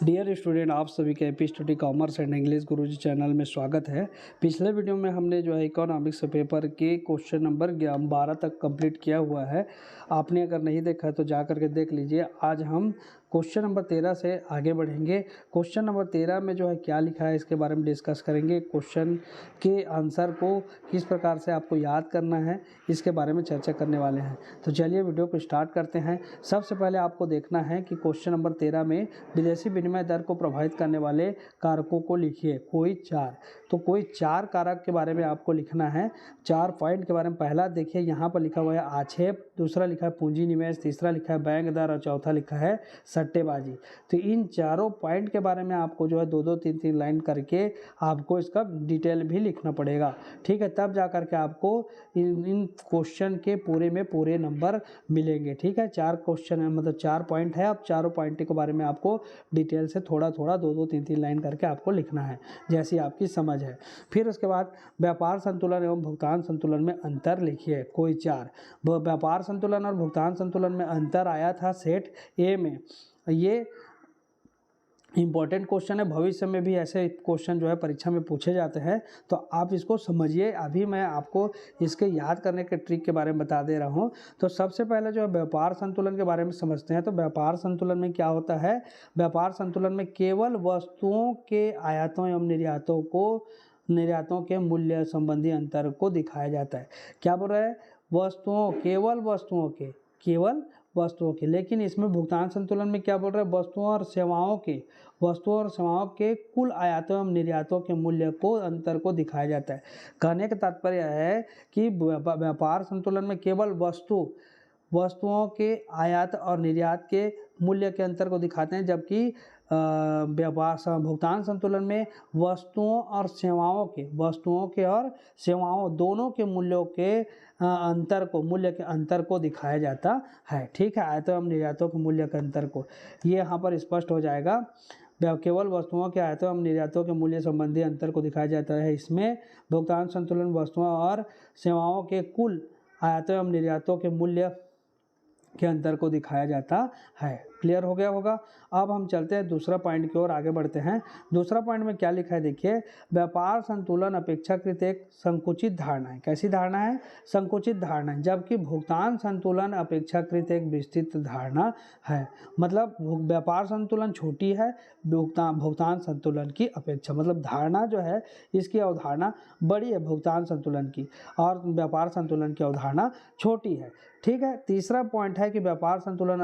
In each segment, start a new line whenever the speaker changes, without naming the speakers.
Dear student, आप सभी का AP study commerce and English Guruji channel में स्वागत है। पिछले वीडियो में हमने जो है इकोनॉमिक्स पेपर के क्वेश्चन नंबर 12 तक कंप्लीट किया हुआ है। आपने अगर नहीं देखा है तो जा करके देख लीजिए। आज हम क्वेश्चन नंबर 13 से आगे बढ़ेंगे। क्वेश्चन नंबर 13 में जो है क्या लिखा है इसके बारे में डिस्कस करेंगे। क्वेश्चन के आंसर को किस प्रकार से आपको याद करना है इसके बारे में चर्चा करने वाले हैं। तो चलिए वीडियो को स्टार्ट करते हैं। सबसे पहले आपको देखना है कि क्वेश्चन नंबर 13 में विदेशी विनिमय दर को प्रभावित करने वाले कारकों को लिखिए। कोई चार कारक के बारे में आपको लिखना है। 4 पॉइंट के बारे में पहला देखिए, यहाँ पर लिखा हुआ है आक्षेप, दूसरा लिखा है पूंजी निवेश, तीसरा लिखा है बैंक दर और चौथा लिखा है सट्टेबाजी। तो इन चारों पॉइंट के बारे में आपको जो है 2-2, 3-3 लाइन करके आपको इसका डिटेल भी लिखना पड़ेगा। ठीक है, तब जा करके आपको इन क्वेश्चन के पूरे में पूरे नंबर मिलेंगे। ठीक है, 4 क्वेश्चन है, मतलब 4 पॉइंट है। अब चारों पॉइंट के बारे में आपको डिटेल से थोड़ा 2-2, 3-3 लाइन करके आपको लिखना है, जैसी आपकी समझ है। फिर उसके बाद व्यापार संतुलन एवं भुगतान संतुलन में अंतर लिखिए। कोई 4 व्यापार संतुलन और भुगतान संतुलन में अंतर आया था सेट ए में। ये इंपॉर्टेंट क्वेश्चन है, भविष्य में भी ऐसे क्वेश्चन जो है परीक्षा में पूछे जाते हैं, तो आप इसको समझिए। अभी मैं आपको इसके याद करने के ट्रिक के बारे में बता दे रहा हूँ। तो सबसे पहले जो है व्यापार संतुलन के बारे में समझते हैं। तो व्यापार संतुलन में क्या होता है? व्यापार संतुलन में केवल वस्तुओं के आयातों एवं निर्यातों के मूल्य संबंधी अंतर को दिखाया जाता है। क्या बोल रहा है? केवल वस्तुओं के। लेकिन इसमें भुगतान संतुलन में क्या बोल रहा है? वस्तुओं और सेवाओं के कुल आयातों एवं निर्यातों के मूल्य को अंतर को दिखाया जाता है। कहने का तात्पर्य है कि व्यापार संतुलन में केवल वस्तुओं के आयात और निर्यात के मूल्य के अंतर को दिखाते हैं, जबकि भुगतान संतुलन में वस्तुओं और सेवाओं दोनों के मूल्यों के मूल्य के अंतर को दिखाया जाता है। ठीक है, आयातों एवं निर्यातों के मूल्य के अंतर को ये यहाँ पर स्पष्ट हो जाएगा। केवल वस्तुओं के आयातों एवं निर्यातों के मूल्य संबंधी अंतर को दिखाया जाता है। इसमें भुगतान संतुलन वस्तुओं और सेवाओं के कुल आयातों एवं निर्यातों के मूल्य के अंतर को दिखाया जाता है। क्लियर हो गया होगा। अब हम चलते हैं दूसरा पॉइंट की ओर आगे बढ़ते हैं। दूसरा पॉइंट में क्या लिखा है देखिए, व्यापार संतुलन अपेक्षाकृत एक संकुचित धारणा है। कैसी धारणा है? संकुचित धारणा है, जबकि भुगतान संतुलन अपेक्षाकृत एक विस्तृत धारणा है। मतलब व्यापार संतुलन छोटी है भुगतान संतुलन की अपेक्षा, मतलब धारणा जो है इसकी अवधारणा बड़ी है भुगतान संतुलन की, और व्यापार संतुलन की अवधारणा छोटी है। ठीक है, तीसरा पॉइंट है कि व्यापार संतुलन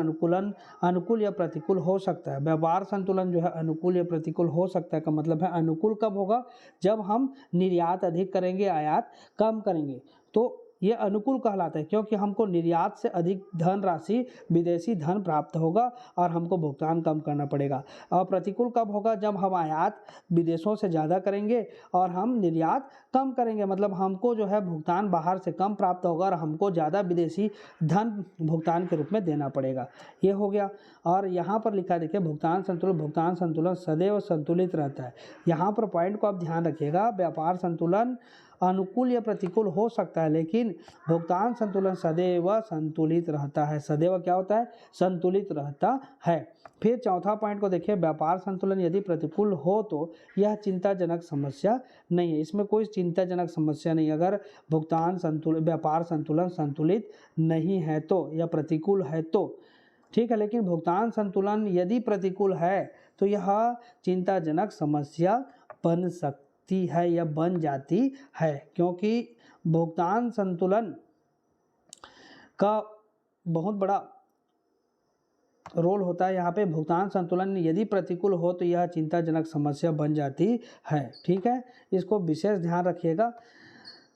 अनुकूल या प्रतिकूल हो सकता है। व्यापार संतुलन जो है अनुकूल या प्रतिकूल हो सकता है का मतलब है अनुकूल कब होगा? जब हम निर्यात अधिक करेंगे, आयात कम करेंगे, तो ये अनुकूल कहलाता है, क्योंकि हमको निर्यात से अधिक धनराशि विदेशी धन प्राप्त होगा और हमको भुगतान कम करना पड़ेगा। और प्रतिकूल कब होगा? जब हम आयात विदेशों से ज़्यादा करेंगे और हम निर्यात कम करेंगे, मतलब हमको जो है भुगतान बाहर से कम प्राप्त होगा और हमको ज़्यादा विदेशी धन भुगतान के रूप में देना पड़ेगा। ये हो गया। और यहाँ पर लिखा देखिए भुगतान संतुलन सदैव संतुलित रहता है। यहाँ पर पॉइंट को आप ध्यान रखिएगा, व्यापार संतुलन अनुकूल या प्रतिकूल हो सकता है, लेकिन भुगतान संतुलन सदैव संतुलित रहता है। सदैव क्या होता है? संतुलित रहता है। फिर चौथा पॉइंट को देखिए, व्यापार संतुलन यदि प्रतिकूल हो तो यह चिंताजनक समस्या नहीं है। इसमें कोई चिंताजनक समस्या नहीं, अगर व्यापार संतुलन संतुलित नहीं है तो, या प्रतिकूल है तो। ठीक है, लेकिन भुगतान संतुलन यदि प्रतिकूल है तो यह चिंताजनक समस्या बन सकती है या बन जाती है, क्योंकि भुगतान संतुलन का बहुत बड़ा रोल होता है यहाँ पे। भुगतान संतुलन यदि प्रतिकूल हो तो यह चिंताजनक समस्या बन जाती है। ठीक है, इसको विशेष ध्यान रखिएगा।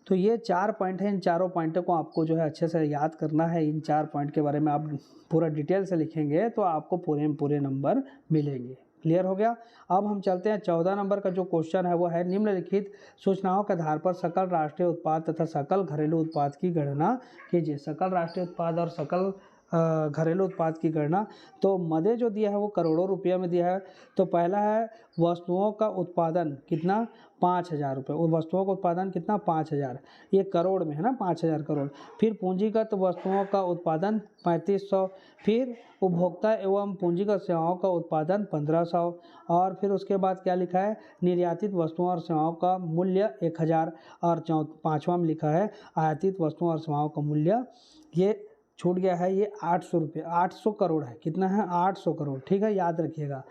तो ये 4 पॉइंट हैं, इन चारों पॉइंटों को आपको जो है अच्छे से याद करना है। इन 4 पॉइंट के बारे में आप पूरा डिटेल से लिखेंगे तो आपको पूरे में पूरे नंबर मिलेंगे। क्लियर हो गया। अब हम चलते हैं 14 नंबर का जो क्वेश्चन है वो है, निम्नलिखित सूचनाओं के आधार पर सकल राष्ट्रीय उत्पाद तथा सकल घरेलू उत्पाद की गणना कीजिए। सकल राष्ट्रीय उत्पाद और सकल घरेलू उत्पाद की गणना। तो मदे जो दिया है वो करोड़ों रुपये में दिया है। तो पहला है वस्तुओं का उत्पादन कितना, 5,000 रुपये। वो वस्तुओं का उत्पादन कितना, 5,000, ये करोड़ में है ना, 5,000 करोड़। फिर पूंजीगत वस्तुओं का उत्पादन 3,500। फिर उपभोक्ता एवं पूंजीगत सेवाओं का उत्पादन 1,500। और फिर उसके बाद क्या लिखा है, निर्यातित वस्तुओं और सेवाओं का मूल्य 1,000। और पाँचवा में लिखा है आयातित वस्तुओं और सेवाओं का मूल्य, ये छूट गया है, ये 800 रुपये, 800 करोड़ है। कितना है, 800 करोड़। ठीक है, याद रखिएगा।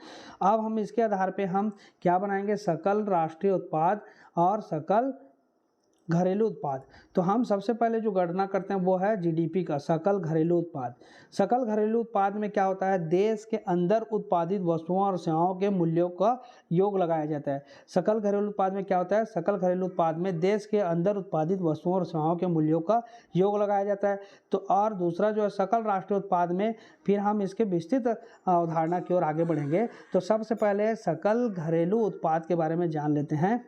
अब हम इसके आधार पे हम क्या बनाएंगे, सकल राष्ट्रीय उत्पाद और सकल घरेलू उत्पाद। तो हम सबसे पहले जो गणना करते हैं वो है जीडीपी का, सकल घरेलू उत्पाद। सकल घरेलू उत्पाद में क्या होता है, देश के अंदर उत्पादित वस्तुओं और सेवाओं के मूल्यों का योग लगाया जाता है। सकल घरेलू उत्पाद में क्या होता है, सकल घरेलू उत्पाद में देश के अंदर उत्पादित वस्तुओं और सेवाओं के मूल्यों का योग लगाया जाता है। तो और दूसरा जो है सकल राष्ट्रीय उत्पाद में, फिर हम इसके विस्तृत अवधारणा की ओर आगे बढ़ेंगे। तो सबसे पहले सकल घरेलू उत्पाद के बारे में जान लेते हैं।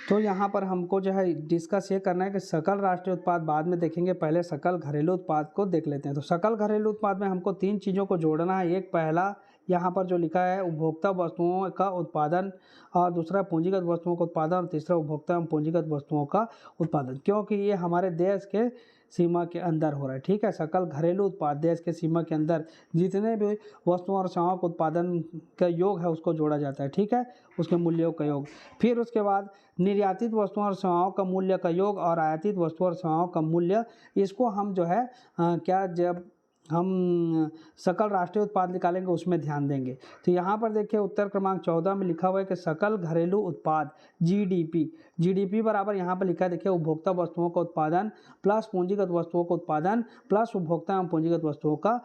तो यहाँ पर हमको जो है डिस्कस ये करना है कि सकल राष्ट्रीय उत्पाद बाद में देखेंगे, पहले सकल घरेलू उत्पाद को देख लेते हैं। तो सकल घरेलू उत्पाद में हमको 3 चीज़ों को जोड़ना है। एक पहला यहाँ पर जो लिखा है उपभोक्ता वस्तुओं का उत्पादन, और दूसरा पूंजीगत वस्तुओं का उत्पादन, और तीसरा उपभोक्ता एवं पूंजीगत वस्तुओं का उत्पादन, क्योंकि ये हमारे देश के सीमा के अंदर हो रहा है। ठीक है, सकल घरेलू उत्पाद देश के सीमा के अंदर जितने भी वस्तुओं और सेवाओं का उत्पादन का योग है उसको जोड़ा जाता है। ठीक है, उसके मूल्यों का योग। फिर उसके बाद निर्यातित वस्तुओं और सेवाओं का मूल्य का योग और आयातित वस्तुओं और सेवाओं का मूल्य, इसको हम जो है जब हम सकल राष्ट्रीय उत्पाद निकालेंगे उसमें ध्यान देंगे। तो यहाँ पर देखिए उत्तर क्रमांक 14 में लिखा हुआ है कि सकल घरेलू उत्पाद जीडीपी बराबर यहाँ पर लिखा है, देखिए उपभोक्ता वस्तुओं का उत्पादन प्लस पूंजीगत वस्तुओं का उत्पादन प्लस उपभोक्ता एवं पूंजीगत वस्तुओं का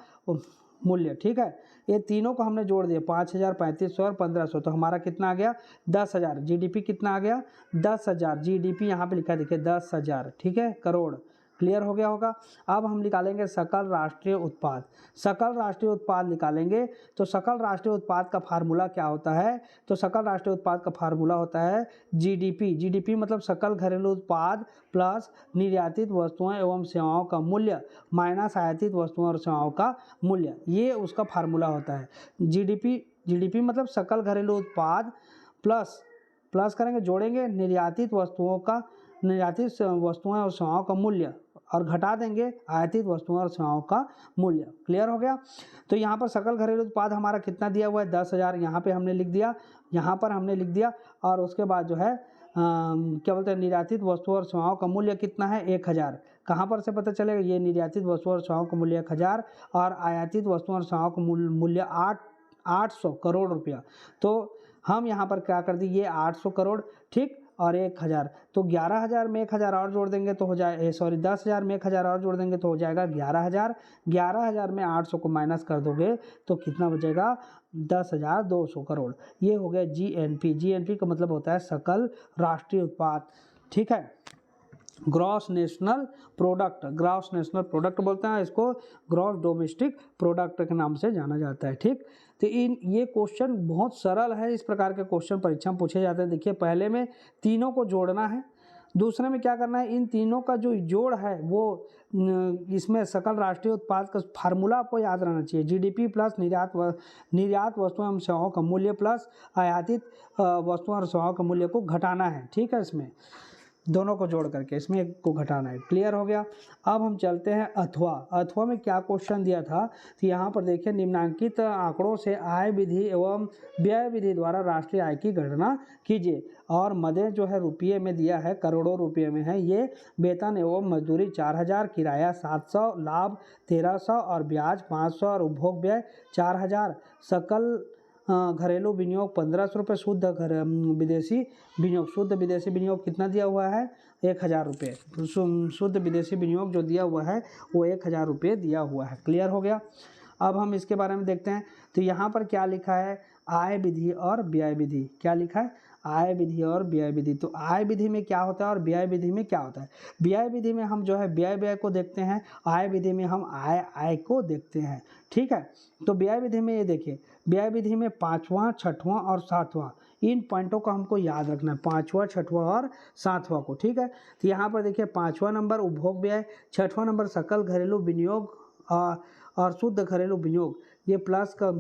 मूल्य। ठीक है, ये तीनों को हमने जोड़ दिया, 5,000, 3,500 और 1,500। तो हमारा कितना आ गया, 10,000। जीडीपी कितना आ गया, 10,000। जीडीपी यहाँ पे लिखा है देखिए 10,000। ठीक है, करोड़। क्लियर हो गया होगा। अब हम निकालेंगे सकल राष्ट्रीय उत्पाद। सकल राष्ट्रीय उत्पाद निकालेंगे तो सकल राष्ट्रीय उत्पाद का फार्मूला क्या होता है, तो सकल राष्ट्रीय उत्पाद का फार्मूला होता है जीडीपी मतलब सकल घरेलू उत्पाद प्लस निर्यातित वस्तुओं एवं सेवाओं का मूल्य माइनस आयातित वस्तुओं और सेवाओं का मूल्य, ये उसका फार्मूला होता है। जीडीपी मतलब सकल घरेलू उत्पाद प्लस करेंगे, जोड़ेंगे निर्यातित वस्तुओं और सेवाओं का मूल्य और घटा देंगे आयातित वस्तुओं और सेवाओं का मूल्य। क्लियर हो गया। तो यहाँ पर सकल घरेलू उत्पाद हमारा कितना दिया हुआ है, 10,000। यहाँ पे हमने लिख दिया, यहाँ पर हमने लिख दिया। और उसके बाद जो है क्या बोलते हैं, निर्यातित वस्तुओं और सेवाओं का मूल्य कितना है, 1,000। कहाँ पर से पता चलेगा, ये निर्यातित वस्तुओं और सेवाओं का मूल्य 1,000 और आयातित वस्तुओं और सेवाओं का मूल्य 800 करोड़ रुपया। तो हम यहाँ पर क्या कर दिए, ये 800 करोड़, ठीक, और 1,000। तो 11,000 में 1,000 और जोड़ देंगे तो हो जाए 10,000 में 1,000 और जोड़ देंगे तो हो जाएगा 11,000। 11,000 में 800 को माइनस कर दोगे तो कितना बचेगा, 10,200 करोड़। ये हो गया जीएनपी का मतलब होता है सकल राष्ट्रीय उत्पाद। ठीक है, ग्रॉस नेशनल प्रोडक्ट बोलते हैं इसको, ग्रॉस डोमेस्टिक प्रोडक्ट के नाम से जाना जाता है। ठीक, तो ये क्वेश्चन बहुत सरल है, इस प्रकार के क्वेश्चन परीक्षा में पूछे जाते हैं। देखिए पहले में तीनों को जोड़ना है, दूसरे में क्या करना है, इन तीनों का जो जोड़ है वो इसमें सकल राष्ट्रीय उत्पाद का फार्मूला आपको याद रहना चाहिए। जीडीपी प्लस निर्यात वस्तुओं एवं सेवाओं का मूल्य प्लस आयातित वस्तुओं और सेवाओं का मूल्य को घटाना है। ठीक है, इसमें दोनों को जोड़ करके इसमें एक को घटाना है। क्लियर हो गया। अब हम चलते हैं अथवा में क्या क्वेश्चन दिया था, तो यहाँ पर देखिए निम्नांकित आंकड़ों से आय विधि एवं व्यय विधि द्वारा राष्ट्रीय आय की गणना कीजिए। और मदे जो है रुपये में दिया है, करोड़ों रुपये में है। ये वेतन एवं मजदूरी 4,000, किराया 700, लाभ 1,300 और ब्याज 500 और उपभोग व्यय 4,000। सकल घरेलू विनियोग 1,500 रुपये, शुद्ध विदेशी विनियोग कितना दिया हुआ है, 1,000 रुपये। शुद्ध विदेशी विनियोग जो दिया हुआ है वो 1,000 रुपये दिया हुआ है। क्लियर हो गया। अब हम इसके बारे में देखते हैं। तो यहाँ पर क्या लिखा है, आय विधि और व्यय विधि। क्या लिखा है, आय विधि और व्यय विधि। तो आय विधि में क्या होता है और व्यय विधि में क्या होता है। व्यय विधि में हम जो है व्यय को देखते हैं, आय विधि में हम आय को देखते हैं। ठीक है, तो व्यय विधि में ये देखिए, व्यय विधि में 5वां, 6वां और 7वां, इन पॉइंटों को हमको याद रखना है, 5वां, 6वां और 7वां को। ठीक है, तो यहाँ पर देखिए 5वां नंबर उपभोग व्यय, 6वां नंबर सकल घरेलू विनियोग, और शुद्ध घरेलू विनियोग, ये प्लस का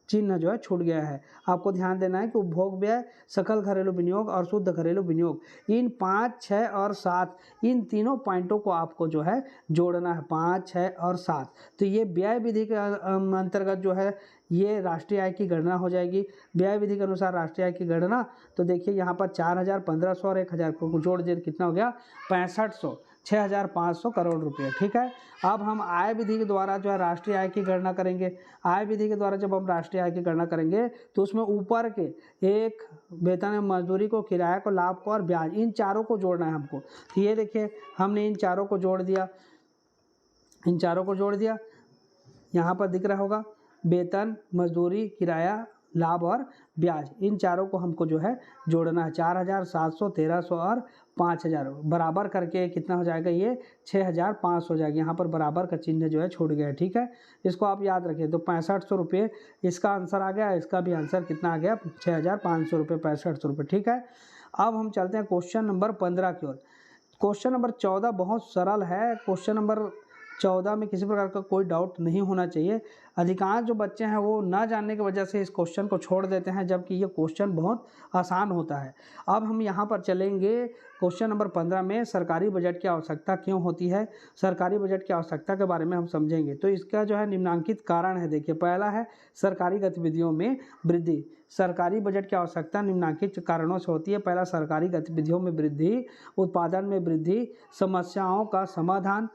चिन्ह जो है छूट गया है। आपको ध्यान देना है कि उपभोग व्यय, सकल घरेलू विनियोग और शुद्ध घरेलू विनियोग, इन 5, 6 और 7 इन तीनों पॉइंटों को आपको जो है जोड़ना है, 5, 6 और 7। तो ये व्यय विधि के अंतर्गत जो है ये राष्ट्रीय आय की गणना हो जाएगी। व्यय विधि के अनुसार राष्ट्रीय आय की गणना, तो देखिए यहाँ पर 4000, 1500 और 1000 को जोड़ दिए कितना हो गया 6500, 6500 करोड़ रुपये। ठीक है, अब हम आय विधि के द्वारा जो है राष्ट्रीय आय की गणना करेंगे। आय विधि के द्वारा जब हम राष्ट्रीय आय की गणना करेंगे तो उसमें ऊपर के एक वेतन, मजदूरी को, किराया को, लाभ को और ब्याज, इन चारों को जोड़ना है हमको। तो ये देखिए हमने इन चारों को जोड़ दिया, इन चारों को जोड़ दिया। यहाँ पर दिख रहा होगा वेतन, मजदूरी, किराया, लाभ और ब्याज, इन चारों को हमको जो है जोड़ना है। 4000, 700, 1300 और 5000 बराबर करके कितना हो जाएगा, ये 6500 हो जाएगा। यहाँ पर बराबर का चिन्ह जो है छूट गया है। ठीक है, इसको आप याद रखिए। तो 6500 रुपये इसका आंसर आ गया, इसका भी आंसर कितना आ गया 6500 रुपये, 6500 रुपये। ठीक है, अब हम चलते हैं क्वेश्चन नंबर 15 की ओर। क्वेश्चन नंबर 14 बहुत सरल है। क्वेश्चन नंबर 14 में किसी प्रकार का कोई डाउट नहीं होना चाहिए। अधिकांश जो बच्चे हैं वो ना जानने की वजह से इस क्वेश्चन को छोड़ देते हैं, जबकि ये क्वेश्चन बहुत आसान होता है। अब हम यहाँ पर चलेंगे क्वेश्चन नंबर 15 में, सरकारी बजट की आवश्यकता क्यों होती है, सरकारी बजट की आवश्यकता के बारे में हम समझेंगे। तो इसका जो है निम्नलिखित कारण है। देखिए पहला है सरकारी गतिविधियों में वृद्धि। सरकारी बजट की आवश्यकता निम्नलिखित कारणों से होती है। पहला, सरकारी गतिविधियों में वृद्धि, उत्पादन में वृद्धि, समस्याओं का समाधान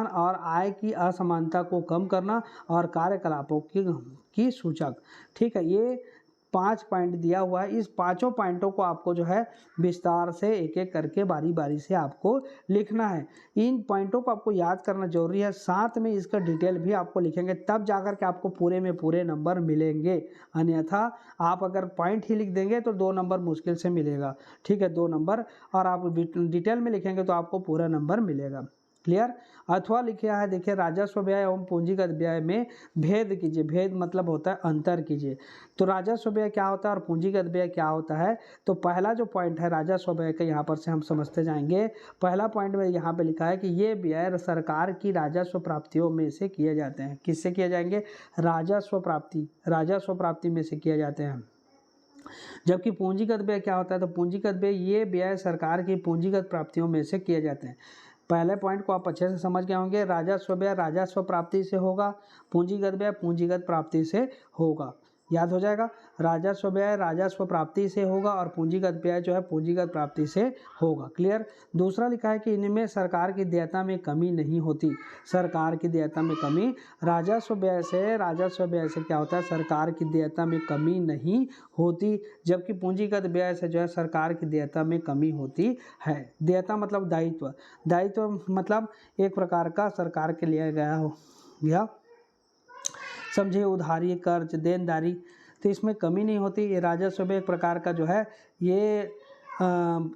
और आय की असमानता को कम करना और कार्यकलापों की सूचक। ठीक है, ये 5 पॉइंट दिया हुआ है। इस पांचों पॉइंटों को आपको जो है विस्तार से एक एक करके बारी बारी से आपको लिखना है। इन पॉइंटों को आपको याद करना जरूरी है, साथ में इसका डिटेल भी आपको लिखेंगे, तब जाकर के आपको पूरे में पूरे नंबर मिलेंगे। अन्यथा आप अगर पॉइंट ही लिख देंगे तो 2 नंबर मुश्किल से मिलेगा। ठीक है, 2 नंबर, और आप डिटेल में लिखेंगे तो आपको पूरा नंबर मिलेगा। क्लियर। अथवा लिखा है, देखिए राजस्व व्यय एवं पूंजीगत व्यय में भेद कीजिए। भेद मतलब होता है अंतर कीजिए। तो राजस्व व्यय क्या होता है और पूंजीगत व्यय क्या होता है। तो पहला जो पॉइंट है राजस्व व्यय का, यहाँ पर से हम समझते जाएंगे। पहला पॉइंट में यहाँ पे लिखा है कि ये व्यय सरकार की राजस्व प्राप्तियों में से किए जाते हैं। किससे किए जाएंगे, राजस्व प्राप्ति में से किए जाते हैं। जबकि पूंजीगत व्यय क्या होता है, तो पूंजीगत व्यय ये व्यय सरकार की पूंजीगत प्राप्तियों में से किए जाते हैं। पहले पॉइंट को आप अच्छे से समझ गए होंगे। राजस्व व्यय राजस्व प्राप्ति से होगा, पूंजीगत व्यय पूंजीगत प्राप्ति से होगा। याद हो जाएगा, राजस्व व्यय राजस्व प्राप्ति से होगा और पूंजीगत व्यय जो है पूंजीगत प्राप्ति से होगा। क्लियर। दूसरा लिखा है कि इनमें सरकार की देयता में कमी नहीं होती। सरकार की देयता में कमी, राजस्व व्यय से क्या होता है, सरकार की देयता में कमी नहीं होती, जबकि पूंजीगत व्यय से जो है सरकार की देयता में कमी होती है। देयता मतलब दायित्व, दायित्व मतलब एक प्रकार का सरकार के लिया गया हो या समझे उधारी, कर्ज, देनदारी, तो इसमें कमी नहीं होती। ये राजस्व व्यय एक प्रकार का जो है ये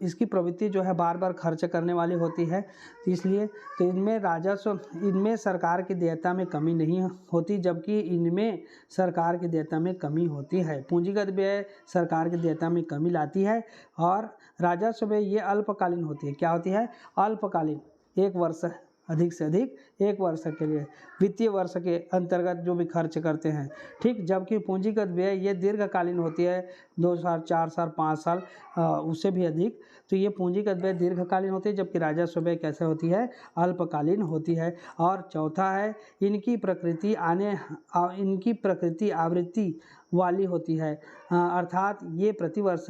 इसकी प्रवृत्ति जो है बार बार खर्च करने वाली होती है, तो इसलिए तो इनमें सरकार की देयता में कमी नहीं होती, जबकि इनमें सरकार की देयता में कमी होती है। पूंजीगत व्यय सरकार की देयता में कमी लाती है और राजस्व व्यय ये अल्पकालीन होती है। क्या होती है, अल्पकालीन, 1 वर्ष अधिक से अधिक 1 वर्ष के लिए, वित्तीय वर्ष के अंतर्गत जो भी खर्च करते हैं। ठीक, जबकि पूंजीगत व्यय ये दीर्घकालीन होती है, 2 साल, 4 साल, 5 साल, उससे भी अधिक। तो ये पूंजीगत व्यय दीर्घकालीन होती है, जबकि राजस्व व्यय कैसे होती है, अल्पकालीन होती है। और चौथा है इनकी प्रकृति आवृत्ति वाली होती है, अर्थात ये प्रतिवर्ष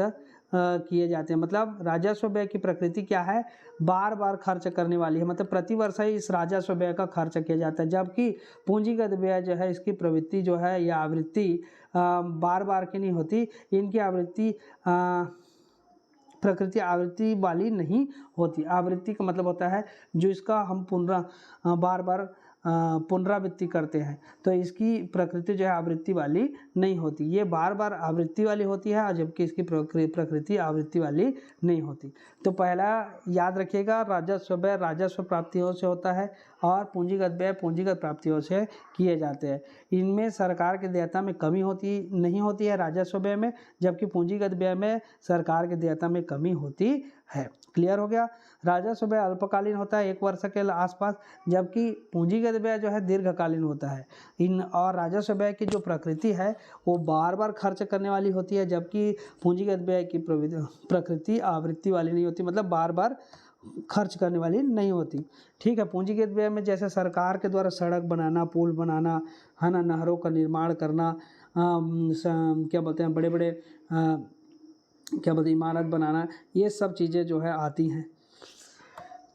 किए जाते हैं। मतलब राजस्व व्यय की प्रकृति क्या है, बार बार खर्च करने वाली है, मतलब प्रतिवर्ष ही इस राजस्व व्यय का खर्च किया जाता है। जबकि पूंजीगत व्यय जो है इसकी प्रवृत्ति जो है या आवृत्ति बार बार की नहीं होती, इनकी आवृत्ति प्रकृति आवृत्ति वाली नहीं होती। आवृत्ति का मतलब होता है जो इसका हम बार बार पुनरावृत्ति करते हैं, तो इसकी प्रकृति जो है आवृत्ति वाली नहीं होती। ये बार बार आवृत्ति वाली होती है, जबकि इसकी प्रकृति आवृत्ति वाली नहीं होती। तो पहला याद रखिएगा, राजस्व व्यय राजस्व प्राप्तियों से होता है और पूंजीगत व्यय पूंजीगत प्राप्तियों से किए जाते हैं। इनमें सरकार की देयता में कमी नहीं होती है राजस्व व्यय में, जबकि पूंजीगत व्यय में सरकार की देयता में कमी होती है। क्लियर हो गया। राजस्व व्यय अल्पकालीन होता है 1 वर्ष के आसपास, जबकि पूंजीगत व्यय जो है दीर्घकालीन होता है। और राजस्व व्यय की जो प्रकृति है वो बार बार खर्च करने वाली होती है, जबकि पूंजीगत व्यय की प्रकृति आवृत्ति वाली नहीं होती, मतलब बार बार खर्च करने वाली नहीं होती। ठीक है। पूंजीगत व्यय में जैसे सरकार के द्वारा सड़क बनाना, पुल बनाना, है ना, नहरों का निर्माण करना, क्या बोलते हैं, बड़े बड़े क्या बोलते हैं, इमारत बनाना, ये सब चीज़ें जो है आती हैं।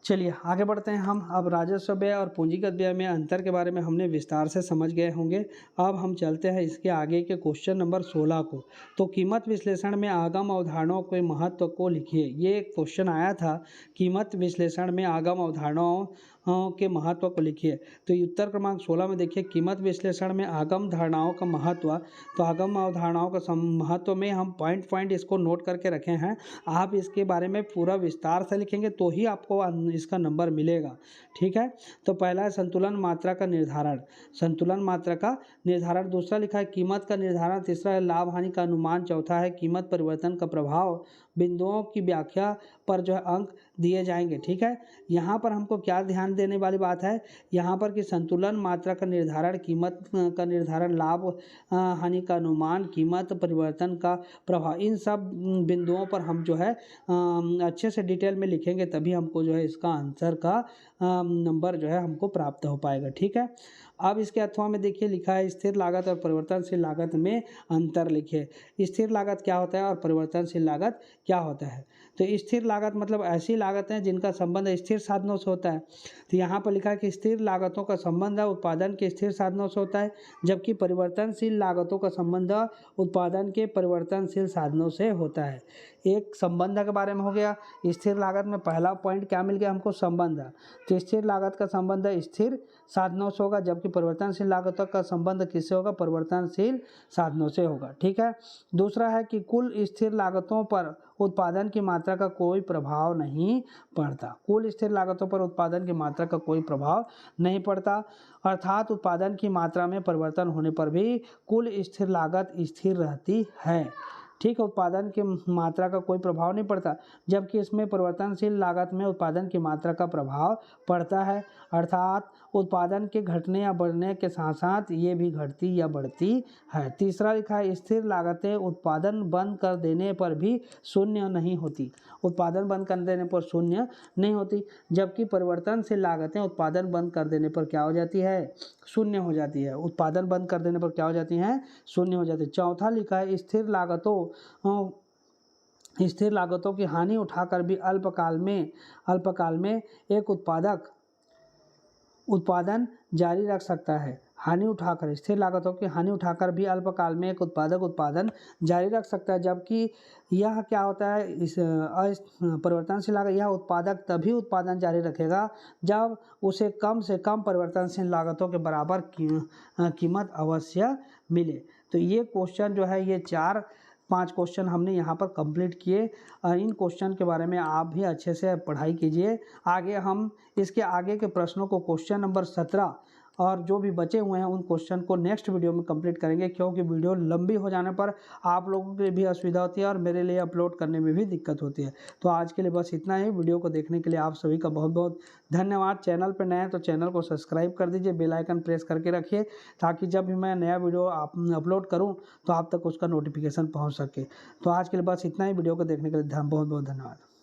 चलिए आगे बढ़ते हैं हम। अब राजस्व व्यय और पूंजीगत व्यय में अंतर के बारे में हमने विस्तार से समझ गए होंगे। अब हम चलते हैं इसके आगे के क्वेश्चन नंबर 16 को। तो कीमत विश्लेषण में आगम अवधारणाओं के महत्व को लिखिए। ये एक क्वेश्चन आया था, कीमत विश्लेषण में आगम अवधारणाओं के महत्व को लिखिए। तो उत्तर क्रमांक 16 में देखिए, कीमत विश्लेषण में आगम धारणाओं का महत्व। तो आगम अवधारणाओं का महत्व में हम पॉइंट इसको नोट करके रखे हैं। आप इसके बारे में पूरा विस्तार से लिखेंगे तो ही आपको इसका नंबर मिलेगा। ठीक है। तो पहला है संतुलन मात्रा का निर्धारण, संतुलन मात्रा का निर्धारण। दूसरा लिखा है कीमत का निर्धारण। तीसरा है लाभ हानि का अनुमान। चौथा है कीमत परिवर्तन का प्रभाव। बिंदुओं की व्याख्या पर जो है अंक दिए जाएंगे। ठीक है। यहाँ पर हमको क्या ध्यान देने वाली बात है, यहाँ पर कि संतुलन मात्रा का निर्धारण, कीमत का निर्धारण, लाभ हानि का अनुमान, कीमत परिवर्तन का प्रभाव, इन सब बिंदुओं पर हम जो है अच्छे से डिटेल में लिखेंगे, तभी हमको जो है इसका आंसर का नंबर जो है हमको प्राप्त हो पाएगा। ठीक है। अब इसके अथवा में देखिए लिखा है स्थिर लागत और परिवर्तनशील लागत में अंतर लिखिए। स्थिर लागत क्या होता है और परिवर्तनशील लागत क्या होता है। तो स्थिर लागत मतलब ऐसी लागत है जिनका संबंध स्थिर साधनों से होता है। तो यहाँ पर लिखा है कि स्थिर लागतों का संबंध उत्पादन के स्थिर साधनों से होता है, जबकि परिवर्तनशील लागतों का संबंध उत्पादन के परिवर्तनशील साधनों से होता है। एक संबंध के बारे में हो गया। स्थिर लागत में पहला पॉइंट क्या मिल गया हमको, संबंध। तो स्थिर लागत का संबंध स्थिर साधनों से होगा, जबकि परिवर्तनशील लागतों का संबंध किससे होगा, परिवर्तनशील साधनों से होगा। ठीक है। दूसरा है कि कुल स्थिर लागतों पर उत्पादन की मात्रा का कोई प्रभाव नहीं पड़ता। कुल स्थिर लागतों पर उत्पादन की मात्रा का कोई प्रभाव नहीं पड़ता, अर्थात उत्पादन की मात्रा में परिवर्तन होने पर भी कुल स्थिर लागत स्थिर रहती है। ठीक है। उत्पादन की मात्रा का कोई प्रभाव नहीं पड़ता, जबकि इसमें परिवर्तनशील लागत में उत्पादन की मात्रा का प्रभाव पड़ता है, अर्थात उत्पादन के घटने या बढ़ने के साथ साथ ये भी घटती या बढ़ती है। तीसरा लिखा है स्थिर लागतें उत्पादन बंद कर देने पर भी शून्य नहीं होती। उत्पादन बंद कर देने पर शून्य नहीं होती, जबकि परिवर्तनशील लागतें उत्पादन बंद कर देने पर क्या हो जाती है, शून्य हो जाती है। उत्पादन बंद कर देने पर क्या हो जाती हैं, शून्य हो जाती है। चौथा लिखा है स्थिर लागतों की हानि उठाकर भी अल्पकाल में एक उत्पादक उत्पादन जारी रख सकता है। हानि उठाकर, स्थिर लागतों की हानि उठाकर भी अल्पकाल में एक उत्पादक उत्पादन जारी रख सकता है, जबकि यह क्या होता है, इस परिवर्तनशील लागत, यह उत्पादक तभी उत्पादन जारी रखेगा जब उसे कम से कम परिवर्तनशील लागतों के बराबर कीमत अवश्य मिले। तो ये क्वेश्चन जो है, ये 4-5 क्वेश्चन हमने यहाँ पर कंप्लीट किए। इन क्वेश्चन के बारे में आप भी अच्छे से पढ़ाई कीजिए। आगे हम इसके आगे के प्रश्नों को क्वेश्चन नंबर 17 और जो भी बचे हुए हैं उन क्वेश्चन को नेक्स्ट वीडियो में कंप्लीट करेंगे, क्योंकि वीडियो लंबी हो जाने पर आप लोगों के लिए भी असुविधा होती है और मेरे लिए अपलोड करने में भी दिक्कत होती है। तो आज के लिए बस इतना ही। वीडियो को देखने के लिए आप सभी का बहुत बहुत धन्यवाद। चैनल पर नए हैं तो चैनल को सब्सक्राइब कर दीजिए, बेल आइकन प्रेस करके रखिए, ताकि जब भी मैं नया वीडियो अपलोड करूँ तो आप तक उसका नोटिफिकेशन पहुँच सके। तो आज के लिए बस इतना ही। वीडियो को देखने के लिए बहुत बहुत धन्यवाद।